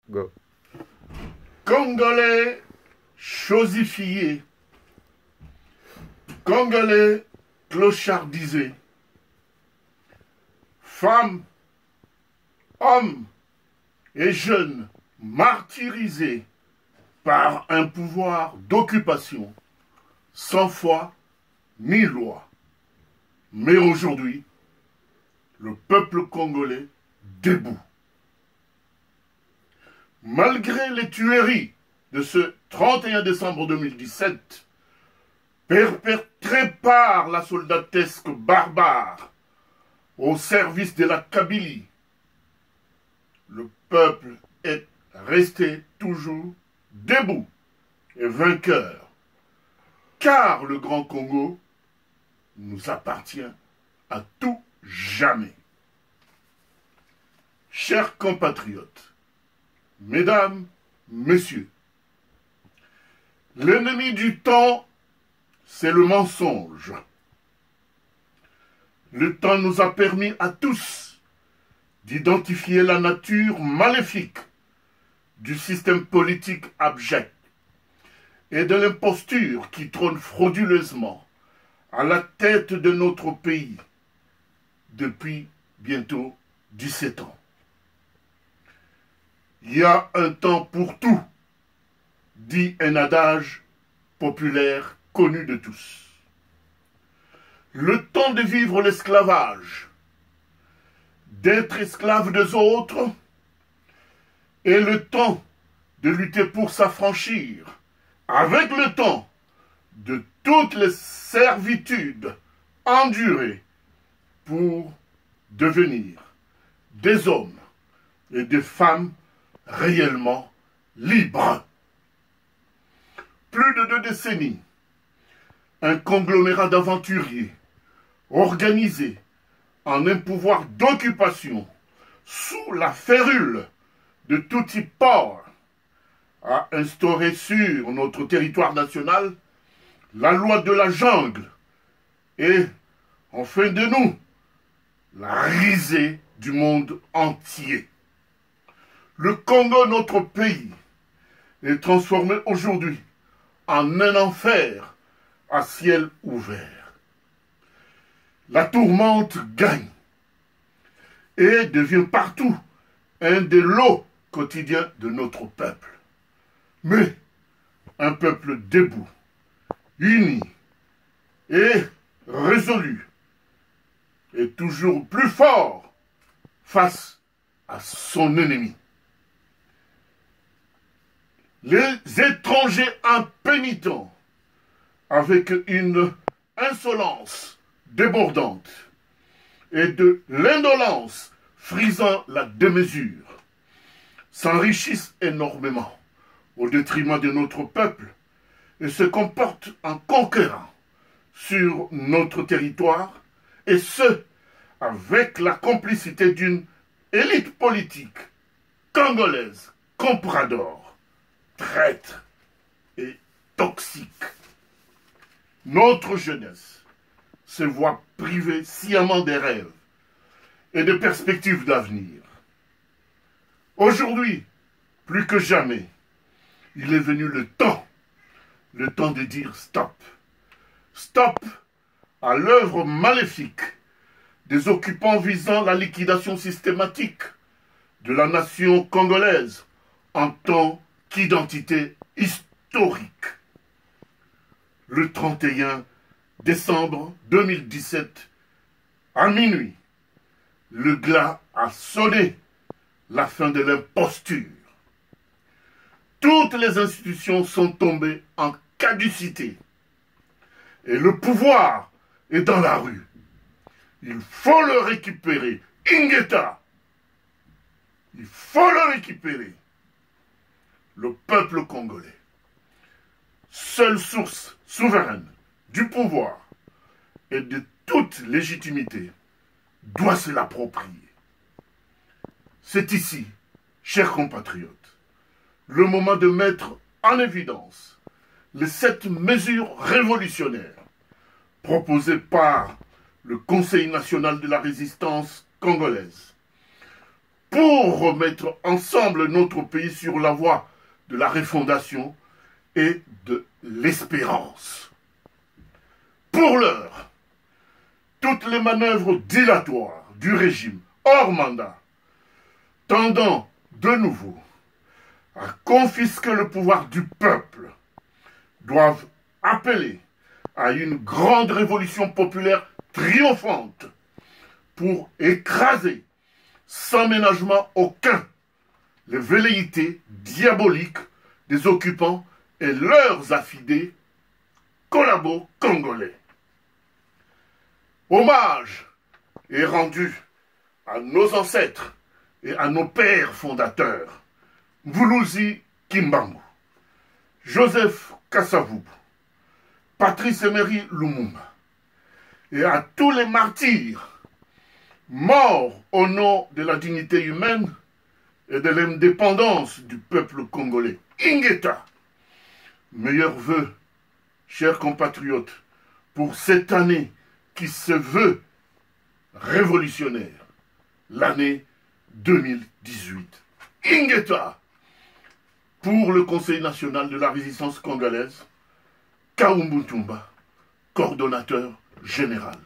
Go. Congolais chosifiés, Congolais clochardisés, femmes, hommes et jeunes martyrisés par un pouvoir d'occupation sans foi ni loi. Mais aujourd'hui, le peuple congolais debout. Malgré les tueries de ce 31 décembre 2017, perpétrées par la soldatesque barbare au service de la Kabylie, le peuple est resté toujours debout et vainqueur, car le Grand Congo nous appartient à tout jamais. Chers compatriotes, mesdames, messieurs, l'ennemi du temps, c'est le mensonge. Le temps nous a permis à tous d'identifier la nature maléfique du système politique abject et de l'imposture qui trône frauduleusement à la tête de notre pays depuis bientôt 17 ans. Il y a un temps pour tout, dit un adage populaire connu de tous. Le temps de vivre l'esclavage, d'être esclave des autres, et le temps de lutter pour s'affranchir, avec le temps de toutes les servitudes endurées pour devenir des hommes et des femmes réellement libres. Plus de 2 décennies, un conglomérat d'aventuriers organisé en un pouvoir d'occupation sous la férule de tout type port a instauré sur notre territoire national la loi de la jungle et, en fait de nous, la risée du monde entier. Le Congo, notre pays, est transformé aujourd'hui en un enfer à ciel ouvert. La tourmente gagne et devient partout un des lots quotidiens de notre peuple. Mais un peuple debout, uni et résolu, est toujours plus fort face à son ennemi. Les étrangers impénitents, avec une insolence débordante et de l'indolence frisant la démesure, s'enrichissent énormément au détriment de notre peuple et se comportent en conquérant sur notre territoire, et ce, avec la complicité d'une élite politique congolaise comprador, traître et toxique. Notre jeunesse se voit privée sciemment des rêves et des perspectives d'avenir. Aujourd'hui, plus que jamais, il est venu le temps de dire stop. Stop à l'œuvre maléfique des occupants visant la liquidation systématique de la nation congolaise en tant qu'identité historique. Le 31 décembre 2017, à minuit, le glas a sonné la fin de l'imposture. Toutes les institutions sont tombées en caducité et le pouvoir est dans la rue. Il faut le récupérer. Ingeta, il faut le récupérer. Le peuple congolais, seule source souveraine du pouvoir et de toute légitimité, doit se l'approprier. C'est ici, chers compatriotes, le moment de mettre en évidence les 7 mesures révolutionnaires proposées par le Conseil national de la résistance congolaise pour remettre ensemble notre pays sur la voie de la refondation et de l'espérance. Pour l'heure, toutes les manœuvres dilatoires du régime hors mandat, tendant de nouveau à confisquer le pouvoir du peuple, doivent appeler à une grande révolution populaire triomphante pour écraser sans ménagement aucun les velléités diaboliques des occupants et leurs affidés collabos congolais. Hommage est rendu à nos ancêtres et à nos pères fondateurs, Mvuluzi Kimbangu, Joseph Kasavubu, Patrice Emery Lumumba, et à tous les martyrs morts au nom de la dignité humaine et de l'indépendance du peuple congolais. Ingeta, meilleurs vœux, chers compatriotes, pour cette année qui se veut révolutionnaire, l'année 2018. Ingeta, pour le Conseil national de la résistance congolaise, Kaumbu Tumba, coordonnateur général.